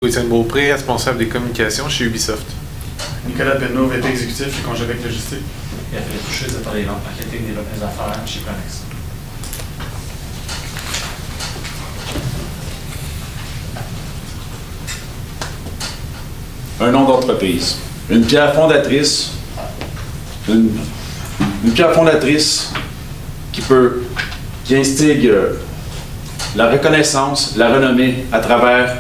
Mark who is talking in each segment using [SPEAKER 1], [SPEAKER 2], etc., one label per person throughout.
[SPEAKER 1] Étienne Beaupré, responsable des communications chez Ubisoft.
[SPEAKER 2] Nicolas Penneau, VP exécutif chez Congébec Logistique.
[SPEAKER 3] Et Philippe Fouché, directeur des ventes marketing et développement des affaires chez Connex.
[SPEAKER 4] Un nom d'entreprise. Une pierre fondatrice. Une pierre fondatrice qui instigue la reconnaissance, la renommée à travers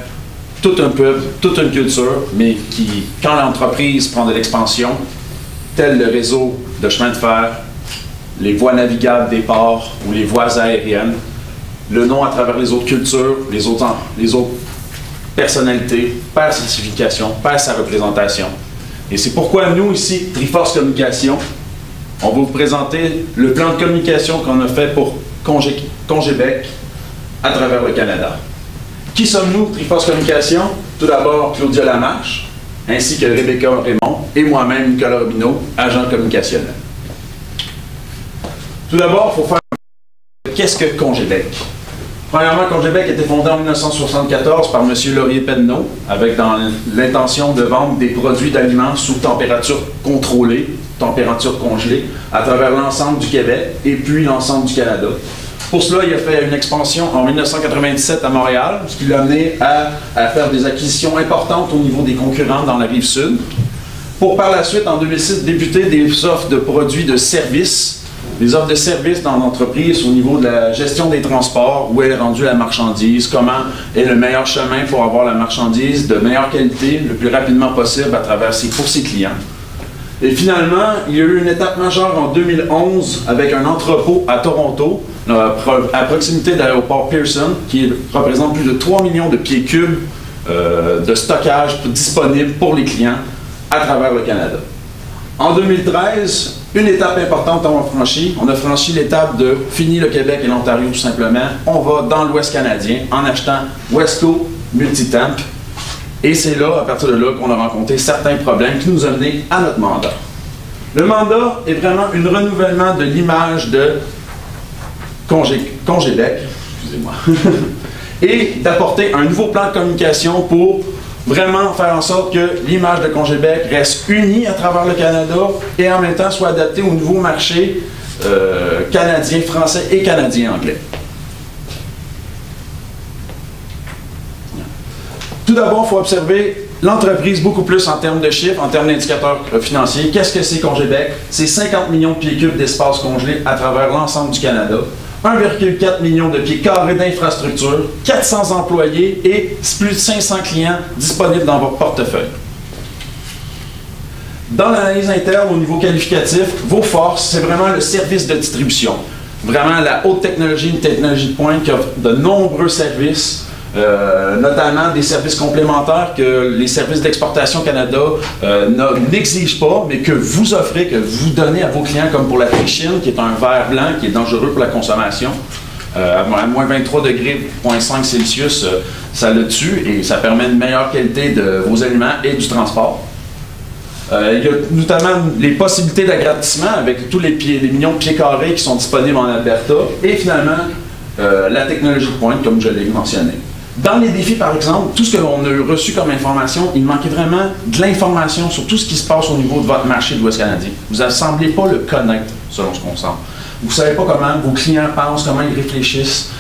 [SPEAKER 4] tout un peuple, toute une culture, mais qui, quand l'entreprise prend de l'expansion, tel le réseau de chemin de fer, les voies navigables des ports ou les voies aériennes, le nom à travers les autres cultures, les autres personnalités, perd sa signification, perd sa représentation. Et c'est pourquoi nous, ici, Triforce Communication, on va vous présenter le plan de communication qu'on a fait pour Congébec à travers le Canada. Qui sommes-nous, Triforce Communication? Tout d'abord, Claudia Lamarche, ainsi que Rebecca Raymond, et moi-même, Nicolas Robineau, agent communicationnel. Tout d'abord, il faut faire qu'est-ce que Congébec? Premièrement, Congébec a été fondé en 1974 par M. Laurier Penneau, avec dans l'intention de vendre des produits d'aliments sous température contrôlée, température congelée, à travers l'ensemble du Québec et puis l'ensemble du Canada. Pour cela, il a fait une expansion en 1997 à Montréal, ce qui l'a amené à faire des acquisitions importantes au niveau des concurrents dans la Rive-Sud, pour par la suite, en 2006, débuter des offres de produits de services, des offres de services dans l'entreprise au niveau de la gestion des transports, où est rendue la marchandise, comment est le meilleur chemin pour avoir la marchandise de meilleure qualité, le plus rapidement possible pour ses clients. Et finalement, il y a eu une étape majeure en 2011 avec un entrepôt à Toronto, à proximité de l'aéroport Pearson, qui représente plus de 3 millions de pieds cubes de stockage disponibles pour les clients à travers le Canada. En 2013, une étape importante qu'on a franchie. On a franchi l'étape de fini le Québec et l'Ontario tout simplement. On va dans l'Ouest canadien en achetant Wesco Multitemp. Et c'est là, à partir de là, qu'on a rencontré certains problèmes qui nous ont menés à notre mandat. Le mandat est vraiment un renouvellement de l'image de Congébec, excusez-moi, et d'apporter un nouveau plan de communication pour vraiment faire en sorte que l'image de Congébec reste unie à travers le Canada et en même temps soit adaptée au nouveau marché canadien, français et canadien-anglais. Tout d'abord, il faut observer l'entreprise beaucoup plus en termes de chiffres, en termes d'indicateurs financiers. Qu'est-ce que c'est Congébec? C'est 50 millions de pieds cubes d'espace congelé à travers l'ensemble du Canada, 1,4 million de pieds carrés d'infrastructures, 400 employés et plus de 500 clients disponibles dans votre portefeuille. Dans l'analyse interne, au niveau qualificatif, vos forces, c'est vraiment le service de distribution. Vraiment la haute technologie, une technologie de pointe qui offre de nombreux services, notamment des services complémentaires que les services d'exportation Canada n'exigent pas, mais que vous offrez, que vous donnez à vos clients, comme pour la trichine, qui est un verre blanc qui est dangereux pour la consommation. À moins 23 degrés, 0,5 Celsius, ça le tue et ça permet une meilleure qualité de vos aliments et du transport. Il y a notamment les possibilités d'agrandissement avec tous les millions de pieds carrés qui sont disponibles en Alberta et finalement la technologie de pointe, comme je l'ai mentionné. Dans les défis, par exemple, tout ce que l'on a reçu comme information, il manquait vraiment de l'information sur tout ce qui se passe au niveau de votre marché de l'Ouest canadien. Vous ne semblez pas le connaître, selon ce qu'on sent. Vous ne savez pas comment vos clients pensent, comment ils réfléchissent,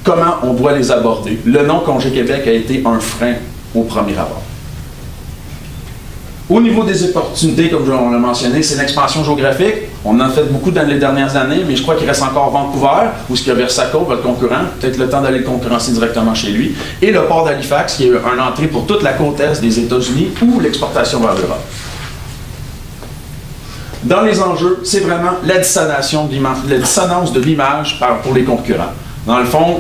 [SPEAKER 4] comment on doit les aborder. Le nom Congé-Québec a été un frein au premier abord. Au niveau des opportunités, comme on l'a mentionné, c'est l'expansion géographique. On en a fait beaucoup dans les dernières années, mais je crois qu'il reste encore Vancouver, où il y a Versaco, votre concurrent, peut-être le temps d'aller le concurrencer directement chez lui, et le port d'Halifax, qui est une entrée pour toute la côte est des États-Unis ou l'exportation vers l'Europe. Dans les enjeux, c'est vraiment la dissonance de l'image pour les concurrents. Dans le fond,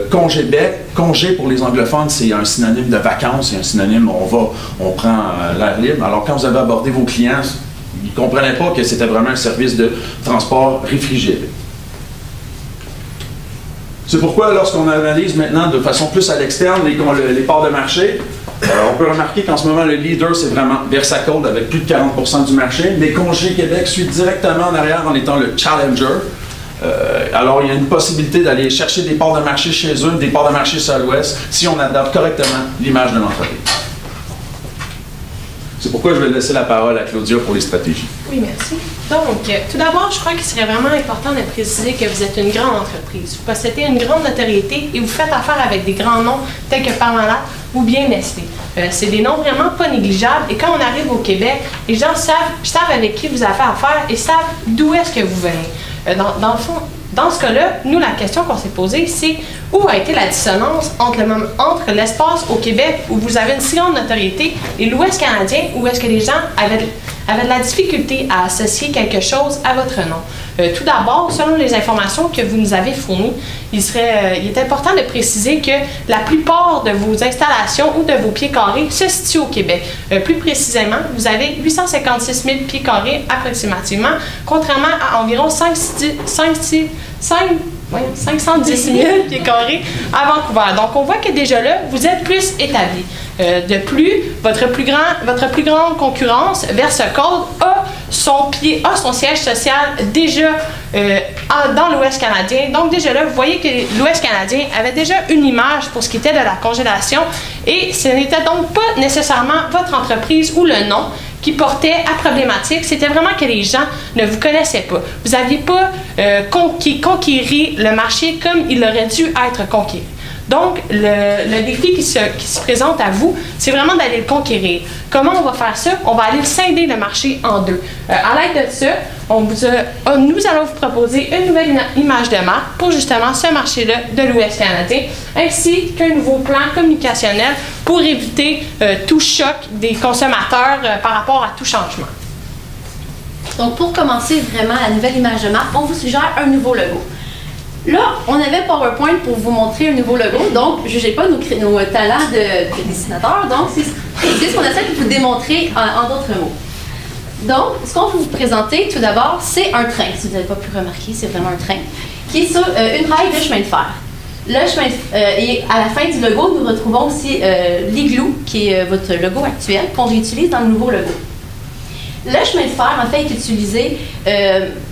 [SPEAKER 4] Congébec, congé pour les anglophones, c'est un synonyme de vacances, c'est un synonyme on prend l'air libre. Alors quand vous avez abordé vos clients, ils ne comprenaient pas que c'était vraiment un service de transport réfrigéré. C'est pourquoi lorsqu'on analyse maintenant de façon plus à l'externe les parts de marché, on peut remarquer qu'en ce moment le leader c'est vraiment Versacold avec plus de 40% du marché, mais Congé-Québec suit directement en arrière en étant le challenger. Alors, il y a une possibilité d'aller chercher des parts de marché chez eux, des parts de marché sur l'Ouest, si on adapte correctement l'image de l'entreprise. C'est pourquoi je vais laisser la parole à Claudia pour les stratégies.
[SPEAKER 5] Oui, merci. Donc, tout d'abord, je crois qu'il serait vraiment important de préciser que vous êtes une grande entreprise. Vous possédez une grande notoriété et vous faites affaire avec des grands noms tels que Parmalat ou bien Nestlé. C'est des noms vraiment pas négligeables et quand on arrive au Québec, les gens savent avec qui vous avez affaire et savent d'où est-ce que vous venez. Dans le fond, dans ce cas-là, nous, la question qu'on s'est posée, c'est où a été la dissonance entre l'espace au Québec où vous avez une si grande notoriété et l'Ouest canadien où est-ce que les gens avaient de la difficulté à associer quelque chose à votre nom. Tout d'abord, selon les informations que vous nous avez fournies, il est important de préciser que la plupart de vos installations ou de vos pieds carrés se situent au Québec. Plus précisément, vous avez 856 000 pieds carrés approximativement, contrairement à environ 510 000 pieds carrés à Vancouver. Donc, on voit que déjà là, vous êtes plus établi. De plus, votre plus grande concurrence, VersaCode, a son siège social déjà dans l'Ouest canadien. Donc, déjà là, vous voyez que l'Ouest canadien avait déjà une image pour ce qui était de la congélation et ce n'était donc pas nécessairement votre entreprise ou le nom qui portait à problématique, c'était vraiment que les gens ne vous connaissaient pas. Vous n'aviez pas conquéri le marché comme il aurait dû être conquis. Donc, le défi qui se présente à vous, c'est vraiment d'aller le conquérir. Comment on va faire ça? On va aller scinder le marché en deux. À l'aide de ça, nous allons vous proposer une nouvelle image de marque pour justement ce marché-là de l'Ouest canadien, ainsi qu'un nouveau plan communicationnel pour éviter tout choc des consommateurs par rapport à tout changement.
[SPEAKER 6] Donc, pour commencer vraiment la nouvelle image de marque, on vous suggère un nouveau logo. Là, on avait PowerPoint pour vous montrer un nouveau logo, donc jugez pas nos talents de dessinateurs. Donc, c'est ce qu'on essaie de vous démontrer en d'autres mots. Donc, ce qu'on va vous présenter tout d'abord, c'est un train. Si vous n'avez pas pu remarquer, c'est vraiment un train qui est sur une rail de chemin de fer. Et à la fin du logo, nous retrouvons aussi l'igloo, qui est votre logo actuel, qu'on réutilise dans le nouveau logo. Le chemin de fer, en fait, est utilisé,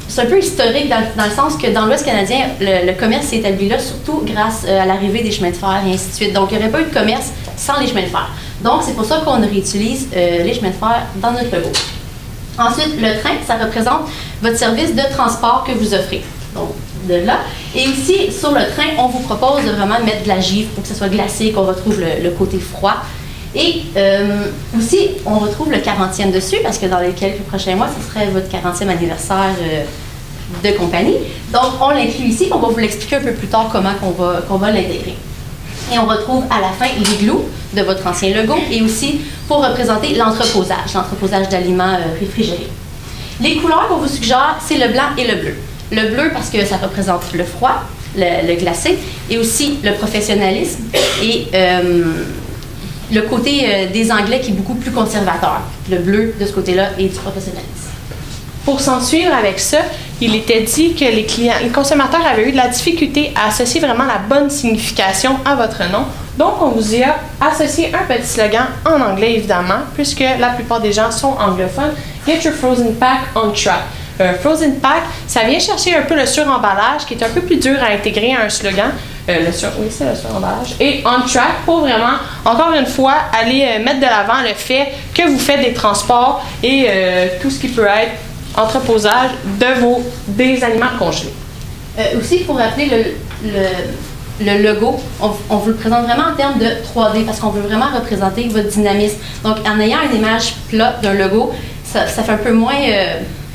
[SPEAKER 6] c'est un peu historique dans le sens que dans l'Ouest canadien, le commerce s'est établi là surtout grâce à l'arrivée des chemins de fer et ainsi de suite. Donc, il n'y aurait pas eu de commerce sans les chemins de fer. Donc, c'est pour ça qu'on réutilise les chemins de fer dans notre logo. Ensuite, le train, ça représente votre service de transport que vous offrez. Donc, de là. Et aussi, sur le train, on vous propose de vraiment mettre de la givre pour que ce soit glacé, qu'on retrouve le côté froid. Et aussi, on retrouve le 40e dessus, parce que dans les quelques prochains mois, ce serait votre 40e anniversaire de compagnie. Donc, on l'inclut ici, on va vous l'expliquer un peu plus tard comment qu'on va l'intégrer. Et on retrouve à la fin l'igloo de votre ancien logo, et aussi pour représenter l'entreposage d'aliments réfrigérés. Les couleurs qu'on vous suggère, c'est le blanc et le bleu. Le bleu parce que ça représente le froid, le glacé, et aussi le professionnalisme, et le côté des Anglais qui est beaucoup plus conservateur. Le bleu de ce côté-là et du professionnalisme.
[SPEAKER 5] Pour s'en suivre avec ça, il était dit que les consommateurs avaient eu de la difficulté à associer vraiment la bonne signification à votre nom. Donc, on vous y a associé un petit slogan en anglais, évidemment, puisque la plupart des gens sont anglophones. Get your frozen pack on track. Frozen pack, ça vient chercher un peu le suremballage qui est un peu plus dur à intégrer à un slogan. Oui, c'est le suremballage. Et on track pour vraiment, encore une fois, aller mettre de l'avant le fait que vous faites des transports et tout ce qui peut être entreposage des aliments congelés.
[SPEAKER 6] Aussi, pour rappeler le logo, on vous le présente vraiment en termes de 3D parce qu'on veut vraiment représenter votre dynamisme. Donc, en ayant une image plate d'un logo, ça fait un peu moins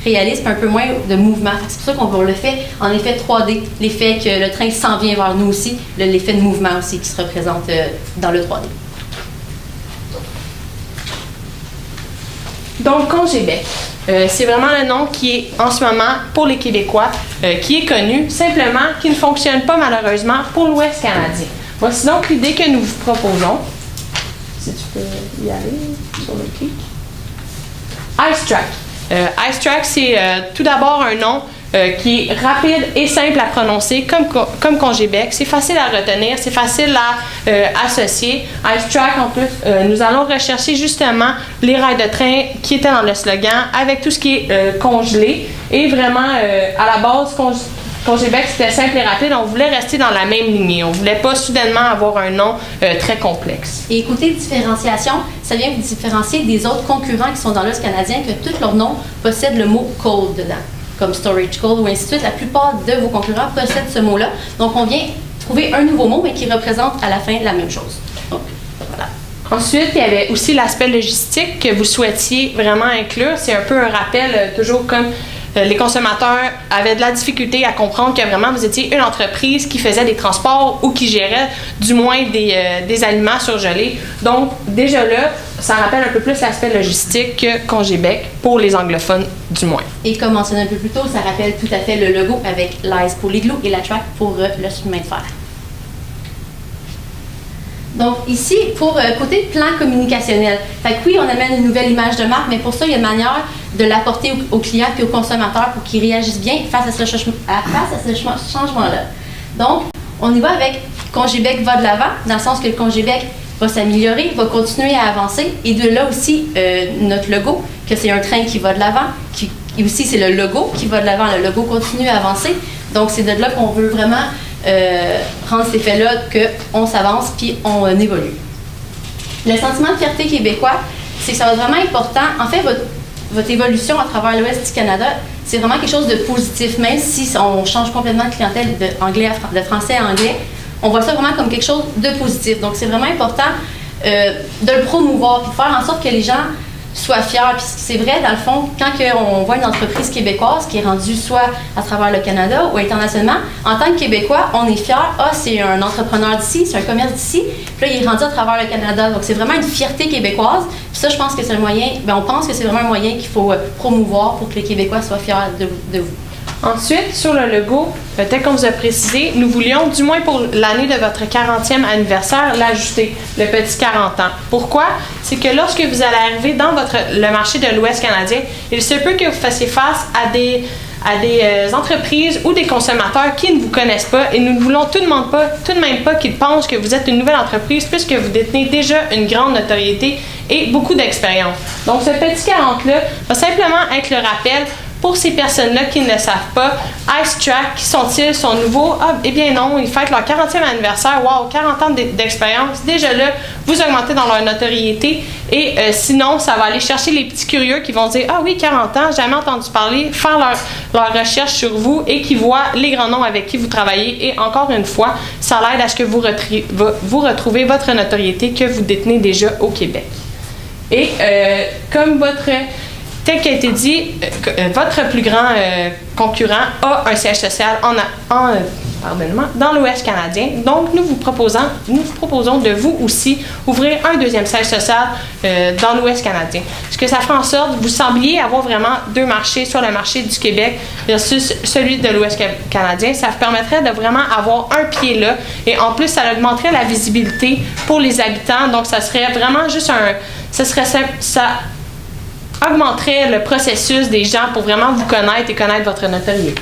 [SPEAKER 6] réaliste, un peu moins de mouvement. C'est pour ça qu'on le fait en effet 3D, l'effet que le train s'en vient vers nous aussi, l'effet de mouvement aussi qui se représente dans le 3D.
[SPEAKER 5] Donc, Congébec, c'est vraiment le nom qui est en ce moment pour les Québécois, qui est connu, simplement qui ne fonctionne pas malheureusement pour l'Ouest canadien. Voici donc l'idée que nous vous proposons. Si tu peux y aller sur le clic. Ice-Track. Ice-Track, c'est tout d'abord un nom qui est rapide et simple à prononcer, comme Congébec. C'est facile à retenir, c'est facile à associer. Ice-Track, en plus, nous allons rechercher justement les rails de train qui étaient dans le slogan, avec tout ce qui est congelé. Et vraiment, à la base, Cogebec, c'était simple et rapide. On voulait rester dans la même lignée. On ne voulait pas soudainement avoir un nom très complexe.
[SPEAKER 6] Et côté différenciation, ça vient vous différencier des autres concurrents qui sont dans l'Ouest canadien, que tous leurs noms possèdent le mot code dedans, comme Storage Code ou ainsi de suite. La plupart de vos concurrents possèdent ce mot-là. Donc, on vient trouver un nouveau mot, mais qui représente à la fin la même chose. Donc, voilà.
[SPEAKER 5] Ensuite, il y avait aussi l'aspect logistique que vous souhaitiez vraiment inclure. C'est un peu un rappel, toujours comme les consommateurs avaient de la difficulté à comprendre que vraiment vous étiez une entreprise qui faisait des transports ou qui gérait du moins des aliments surgelés. Donc, déjà là, ça rappelle un peu plus l'aspect logistique que Cogebec pour les anglophones du moins.
[SPEAKER 6] Et comme mentionné un peu plus tôt, ça rappelle tout à fait le logo avec l'ICE pour l'igloo et la track pour le chemin de fer. Donc ici, pour côté plan communicationnel, fait que oui, on amène une nouvelle image de marque, mais pour ça, il y a une manière de l'apporter aux clients et aux consommateurs pour qu'ils réagissent bien face à ce changement-là. Donc, on y va avec Cogebec va de l'avant, dans le sens que le Cogebec va s'améliorer, va continuer à avancer, et de là aussi, notre logo, que c'est un train qui va de l'avant, et aussi c'est le logo qui va de l'avant, le logo continue à avancer. Donc, c'est de là qu'on veut vraiment rendre cet effet-là qu'on s'avance puis on évolue. Le sentiment de fierté québécois, c'est que ça va être vraiment important. En fait, votre évolution à travers l'Ouest du Canada, c'est vraiment quelque chose de positif. Même si on change complètement de clientèle de français à anglais, on voit ça vraiment comme quelque chose de positif. Donc, c'est vraiment important de le promouvoir puis de faire en sorte que les gens soient fiers. Puis c'est vrai, dans le fond, quand on voit une entreprise québécoise qui est rendue soit à travers le Canada ou internationalement, en tant que Québécois, on est fiers. Ah, c'est un entrepreneur d'ici, c'est un commerce d'ici. Puis là, il est rendu à travers le Canada. Donc, c'est vraiment une fierté québécoise. Puis ça, je pense que c'est le moyen, on pense que c'est vraiment un moyen qu'il faut promouvoir pour que les Québécois soient fiers de vous.
[SPEAKER 5] Ensuite, sur le logo, tel qu'on vous a précisé, nous voulions, du moins pour l'année de votre 40e anniversaire, l'ajouter, le petit 40 ans. Pourquoi? C'est que lorsque vous allez arriver dans le marché de l'Ouest canadien, il se peut que vous fassiez face à des entreprises ou des consommateurs qui ne vous connaissent pas, et nous ne voulons tout de même pas qu'ils pensent que vous êtes une nouvelle entreprise, puisque vous détenez déjà une grande notoriété et beaucoup d'expérience. Donc, ce petit 40-là va simplement être le rappel pour ces personnes-là qui ne le savent pas. Ice Track, qui sont-ils? Sont nouveaux? Ah, eh bien non, ils fêtent leur 40e anniversaire. Wow, 40 ans d'expérience. Déjà là, vous augmentez dans leur notoriété. Et sinon, ça va aller chercher les petits curieux qui vont dire « Ah oui, 40 ans, jamais entendu parler », faire leur recherche sur vous et qui voient les grands noms avec qui vous travaillez. Et encore une fois, ça l'aide à ce que vous retrouvez votre notoriété que vous détenez déjà au Québec. Et comme tel qu'a été dit, votre plus grand concurrent a un siège social dans l'Ouest canadien. Donc, nous vous proposons de vous aussi ouvrir un deuxième siège social dans l'Ouest canadien. Ce que ça fera en sorte que vous sembliez avoir vraiment deux marchés, soit le marché du Québec versus celui de l'Ouest canadien. Ça vous permettrait de vraiment avoir un pied là. Et en plus, ça augmenterait la visibilité pour les habitants. Donc, ça serait vraiment juste ça augmenterait le processus des gens pour vraiment vous connaître et connaître votre notoriété.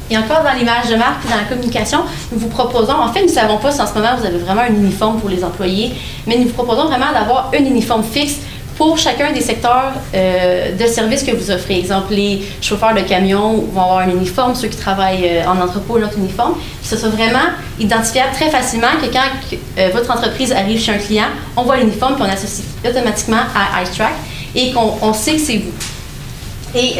[SPEAKER 6] Et encore dans l'image de marque et dans la communication, nous vous proposons, en fait, nous ne savons pas si en ce moment vous avez vraiment un uniforme pour les employés, mais nous vous proposons vraiment d'avoir un uniforme fixe pour chacun des secteurs de services que vous offrez. Exemple, les chauffeurs de camions vont avoir un uniforme, ceux qui travaillent en entrepôt, un autre uniforme. Puis ça soit vraiment identifiable très facilement que quand votre entreprise arrive chez un client, on voit l'uniforme puis on associe automatiquement à Ice Track et qu'on sait que c'est vous. Et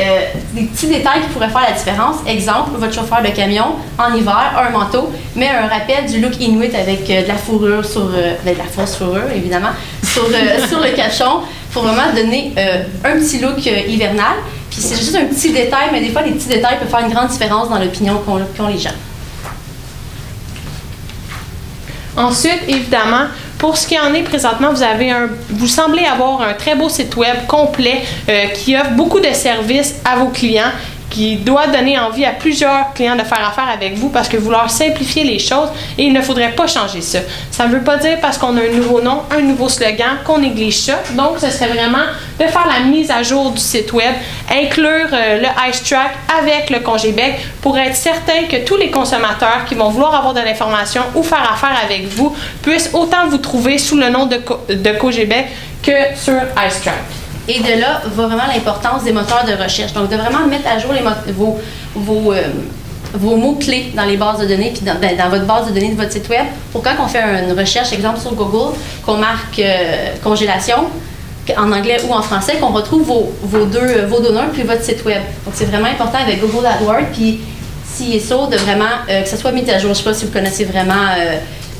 [SPEAKER 6] des petits détails qui pourraient faire la différence. Exemple, votre chauffeur de camion, en hiver, a un manteau, mais un rappel du look Inuit avec de la fourrure de la fausse fourrure, évidemment, sur le cachon, pour vraiment donner un petit look hivernal. Puis c'est juste un petit détail, mais des fois, les petits détails peuvent faire une grande différence dans l'opinion qu'ont les gens.
[SPEAKER 5] Ensuite, évidemment, pour ce qui en est présentement, vous semblez avoir un très beau site web complet qui offre beaucoup de services à vos clients, qui doit donner envie à plusieurs clients de faire affaire avec vous parce que vous leur simplifiez les choses et il ne faudrait pas changer ça. Ça ne veut pas dire parce qu'on a un nouveau nom, un nouveau slogan qu'on néglige ça. Donc, ce serait vraiment de faire la mise à jour du site web, inclure le Ice Track avec le Cogebec pour être certain que tous les consommateurs qui vont vouloir avoir de l'information ou faire affaire avec vous puissent autant vous trouver sous le nom de Cogebec que sur Ice Track.
[SPEAKER 6] Et de là va vraiment l'importance des moteurs de recherche. Donc, de vraiment mettre à jour vos mots-clés dans les bases de données, puis dans votre base de données de votre site web, pour quand on fait une recherche, exemple sur Google, qu'on marque congélation, en anglais ou en français, qu'on retrouve vos donneurs puis votre site web. Donc, c'est vraiment important avec Google AdWords, puis CSO, de vraiment, que ça soit mis à jour. Je ne sais pas si vous connaissez vraiment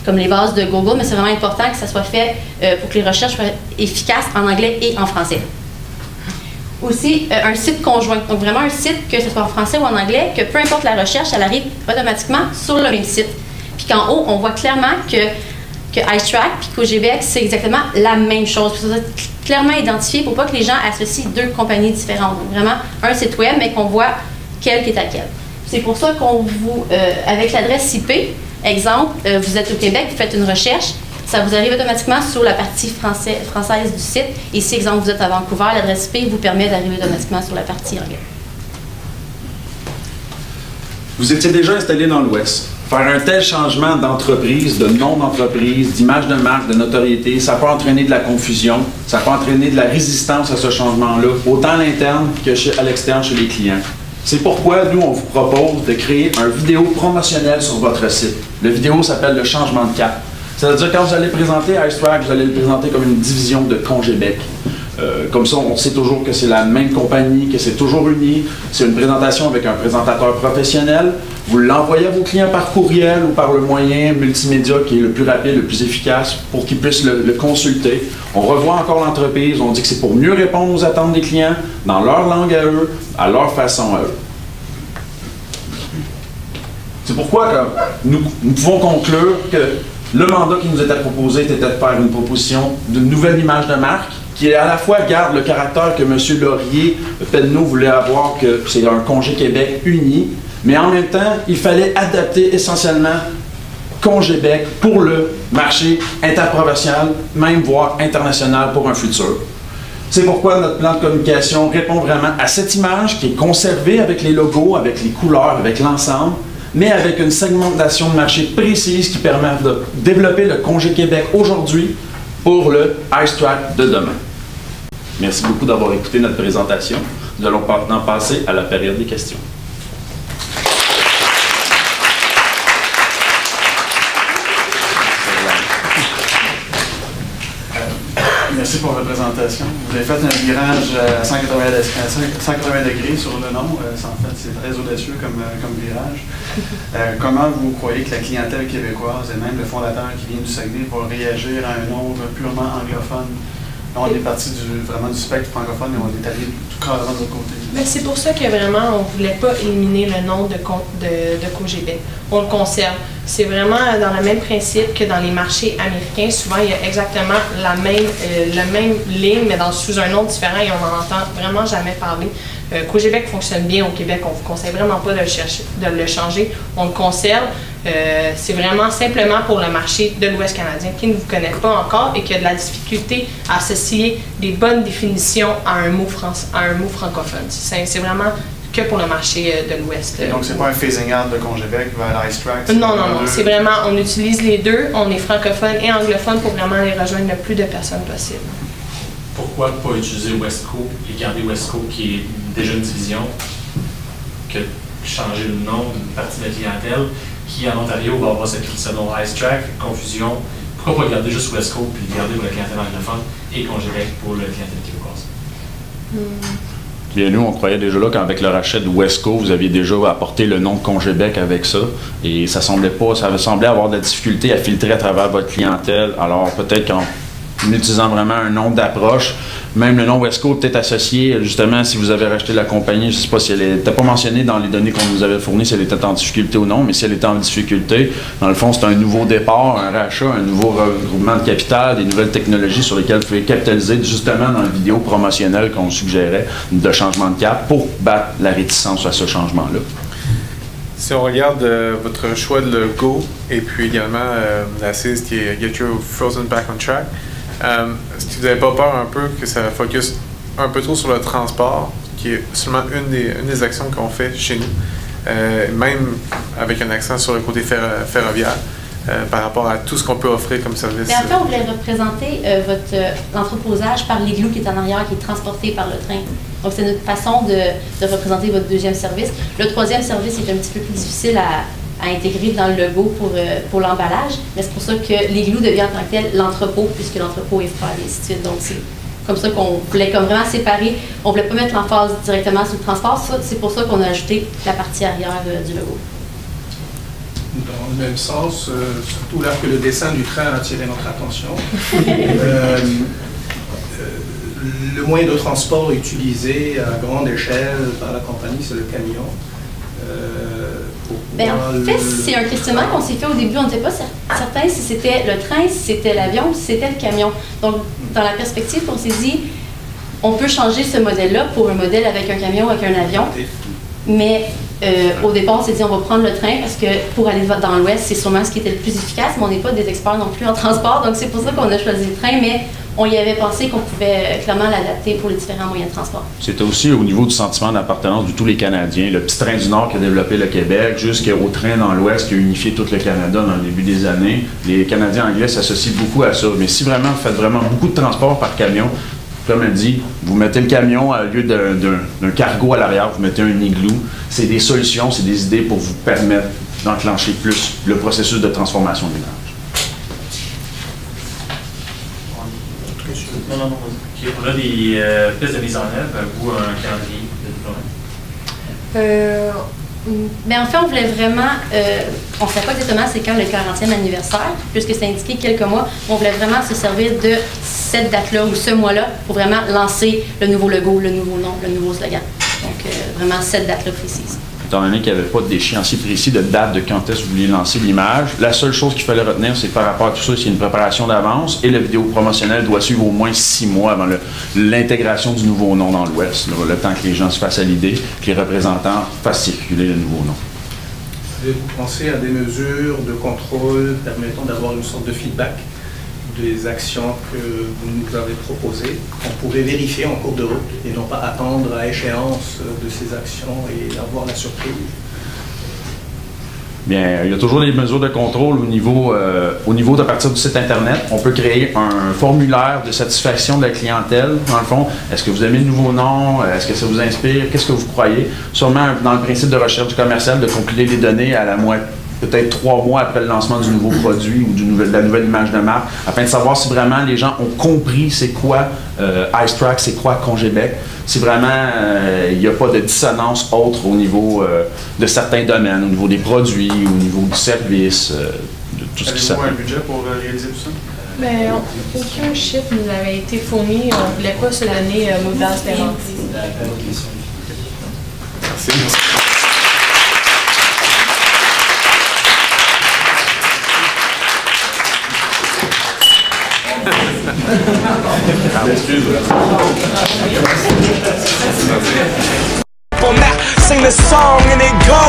[SPEAKER 6] comme les bases de Google, mais c'est vraiment important que ça soit fait pour que les recherches soient efficaces en anglais et en français. Aussi, un site conjoint. Donc, vraiment un site, que ce soit en français ou en anglais, que peu importe la recherche, elle arrive automatiquement sur le même site. Puis qu'en haut, on voit clairement que iStrack puis Cogebec, c'est exactement la même chose. Puis ça doit être clairement identifié pour pas que les gens associent deux compagnies différentes. Donc, vraiment, un site web, mais qu'on voit quel qui est à quel. C'est pour ça qu'on vous, avec l'adresse IP, exemple, vous êtes au Québec, vous faites une recherche, ça vous arrive automatiquement sur la partie française du site. Et si, exemple, vous êtes à Vancouver, l'adresse IP vous permet d'arriver automatiquement sur la partie anglaise.
[SPEAKER 4] Vous étiez déjà installé dans l'Ouest. Faire un tel changement d'entreprise, de nom d'entreprise, d'image de marque, de notoriété, ça peut entraîner de la confusion, ça peut entraîner de la résistance à ce changement-là, autant à l'interne qu'à l'externe chez les clients. C'est pourquoi nous, on vous propose de créer une vidéo promotionnelle sur votre site. La vidéo s'appelle le changement de cap. C'est-à-dire quand vous allez présenter iStrack, vous allez le présenter comme une division de Cogebec. Comme ça, on sait toujours que c'est la même compagnie, que c'est toujours uni. C'est une présentation avec un présentateur professionnel. Vous l'envoyez à vos clients par courriel ou par le moyen multimédia qui est le plus rapide, le plus efficace pour qu'ils puissent le consulter. On revoit encore l'entreprise. On dit que c'est pour mieux répondre aux attentes des clients dans leur langue à eux, à leur façon à eux. C'est pourquoi nous pouvons conclure que le mandat qui nous était proposé était de faire une proposition d'une nouvelle image de marque qui à la fois garde le caractère que M. Laurier-Pedneau voulait avoir, que c'est un Congé Québec uni, mais en même temps, il fallait adapter essentiellement Cogebec pour le marché interprovincial, même voire international pour un futur. C'est pourquoi notre plan de communication répond vraiment à cette image qui est conservée avec les logos, avec les couleurs, avec l'ensemble, mais avec une segmentation de marché précise qui permet de développer le Congé Québec aujourd'hui pour le iStrack de demain. Merci beaucoup d'avoir écouté notre présentation. Nous allons maintenant passer à la période des questions.
[SPEAKER 2] Merci pour votre présentation. Vous avez fait un virage à 180 degrés sur le nom. En fait, c'est très audacieux comme virage. Comment vous croyez que la clientèle québécoise et même le fondateur qui vient du Saguenay va réagir à un nom purement anglophone? Là, on est parti vraiment du spectre francophone et on est allé tout carrément de l'autre côté.
[SPEAKER 5] C'est pour ça que vraiment, on ne voulait pas éliminer le nom de Cogebec. On le conserve. C'est vraiment dans le même principe que dans les marchés américains. Souvent, il y a exactement la même ligne, mais sous un nom différent et on n'en entend vraiment jamais parler. Cogebec fonctionne bien au Québec. On ne vous conseille vraiment pas de le changer. On le conserve. C'est vraiment simplement pour le marché de l'Ouest canadien qui ne vous connaît pas encore et qui a de la difficulté à associer des bonnes définitions à un mot francophone. C'est vraiment que pour le marché de l'Ouest.
[SPEAKER 2] Donc, c'est pas un phasing out de Cogebec vers iStrack?
[SPEAKER 5] Non. C'est vraiment, on utilise les deux. On est francophone et anglophone pour vraiment les rejoindre le plus de personnes possible.
[SPEAKER 3] Pourquoi pas utiliser Westco et garder Westco qui est déjà une division que changer le nom d'une partie de la clientèle qui en Ontario va avoir ce nom iStrack, confusion. Pourquoi pas garder juste Westco puis le garder pour la clientèle anglophone et Cogebec pour la clientèle québécoise?
[SPEAKER 4] Bien, nous, on croyait déjà là qu'avec le rachat de Westco, vous aviez déjà apporté le nom de Cogebec avec ça. Et ça semblait avoir de la difficulté à filtrer à travers votre clientèle. Alors, peut-être qu'en utilisant vraiment un nom d'approche, même le nom Westco peut-être associé, justement, si vous avez racheté la compagnie, je ne sais pas si elle n'était pas mentionnée dans les données qu'on nous avait fournies, si elle était en difficulté ou non, mais si elle était en difficulté, dans le fond, c'est un nouveau départ, un rachat, un nouveau regroupement de capital, des nouvelles technologies sur lesquelles vous pouvez capitaliser, justement dans la vidéo promotionnelle qu'on suggérait de changement de cap pour battre la réticence à ce changement-là.
[SPEAKER 1] Si on regarde votre choix de logo et puis également l'assise qui est Get Your Frozen Back on Track, est-ce que vous n'avez pas peur un peu que ça focus un peu trop sur le transport, qui est seulement une des actions qu'on fait chez nous, même avec un accent sur le côté ferroviaire? par rapport à tout ce qu'on peut offrir comme service.
[SPEAKER 6] Mais en fait, on voulait représenter l'entreposage par l'igloo qui est en arrière, qui est transporté par le train. Donc, c'est notre façon de représenter votre deuxième service. Le troisième service est un petit peu plus difficile à intégrer dans le logo pour l'emballage, mais c'est pour ça que l'igloo devient en tant que tel l'entrepôt, puisque l'entrepôt est froid et ainsi de suite. Donc, c'est comme ça qu'on voulait comme vraiment séparer. On ne voulait pas mettre l'emphase directement sur le transport. C'est pour ça qu'on a ajouté la partie arrière du logo.
[SPEAKER 7] Dans le même sens, surtout là que le dessin du train a attiré notre attention. Le moyen de transport utilisé à grande échelle par la compagnie, c'est le camion.
[SPEAKER 6] En fait, c'est un questionnement qu'on s'est fait au début. On n'était pas certain si c'était le train, si c'était l'avion ou si c'était le camion. Donc, dans la perspective, on s'est dit, on peut changer ce modèle-là pour un modèle avec un camion, avec un avion. Mais au départ, on s'est dit, on va prendre le train parce que pour aller dans l'Ouest, c'est sûrement ce qui était le plus efficace, mais on n'est pas des experts non plus en transport. Donc, c'est pour ça qu'on a choisi le train, mais on y avait pensé qu'on pouvait clairement l'adapter pour les différents moyens de transport.
[SPEAKER 4] C'était aussi au niveau du sentiment d'appartenance de tous les Canadiens. Le petit train du Nord qui a développé le Québec, jusqu'au train dans l'Ouest qui a unifié tout le Canada dans le début des années. Les Canadiens anglais s'associent beaucoup à ça. Mais si vraiment vous faites vraiment beaucoup de transport par camion, comme elle dit, vous mettez le camion au lieu d'un cargo à l'arrière, vous mettez un igloo. C'est des solutions, c'est des idées pour vous permettre d'enclencher plus le processus de transformation du village.
[SPEAKER 3] Okay, on a des pistes de mise en œuvre, ou un calendrier de déploiement?
[SPEAKER 6] En fait, on voulait vraiment, on ne sait pas exactement c'est quand le 40e anniversaire, puisque c'est indiqué quelques mois, on voulait vraiment se servir de cette date-là ou ce mois-là pour vraiment lancer le nouveau logo, le nouveau nom, le nouveau slogan. Donc, vraiment cette date-là précise.
[SPEAKER 4] Étant donné qu'il n'y avait pas d'échéancier précis de date de quand est-ce que vous vouliez lancer l'image, la seule chose qu'il fallait retenir, c'est par rapport à tout ça, c'est une préparation d'avance et la vidéo promotionnelle doit suivre au moins 6 mois avant l'intégration du nouveau nom dans l'Ouest, le temps que les gens se fassent à l'idée, que les représentants fassent circuler le nouveau nom.
[SPEAKER 7] Avez-vous pensé à des mesures de contrôle permettant d'avoir une sorte de feedback des actions que vous nous avez proposées, qu'on pourrait vérifier en cours de route et non pas attendre à échéance de ces actions et avoir la surprise?
[SPEAKER 4] Bien, il y a toujours des mesures de contrôle au niveau de partir du site Internet. On peut créer un formulaire de satisfaction de la clientèle, dans le fond. Est-ce que vous aimez le nouveau nom? Est-ce que ça vous inspire? Qu'est-ce que vous croyez? Sûrement, dans le principe de recherche du commercial, de compiler les données à la moitié, peut-être 3 mois après le lancement du nouveau produit ou de la nouvelle image de marque, afin de savoir si vraiment les gens ont compris c'est quoi Icetrack, c'est quoi Congebec, si vraiment il n'y a pas de dissonance autre au niveau de certains domaines, au niveau des produits, au niveau du service, de tout ce qui s'appelle.
[SPEAKER 2] Avez-vous un budget pour réaliser tout ça?
[SPEAKER 5] Mais aucun chiffre nous avait été fourni. On ne voulait pas se donner mauvaise garantie.
[SPEAKER 1] Merci.
[SPEAKER 8] Sing the song and it goes.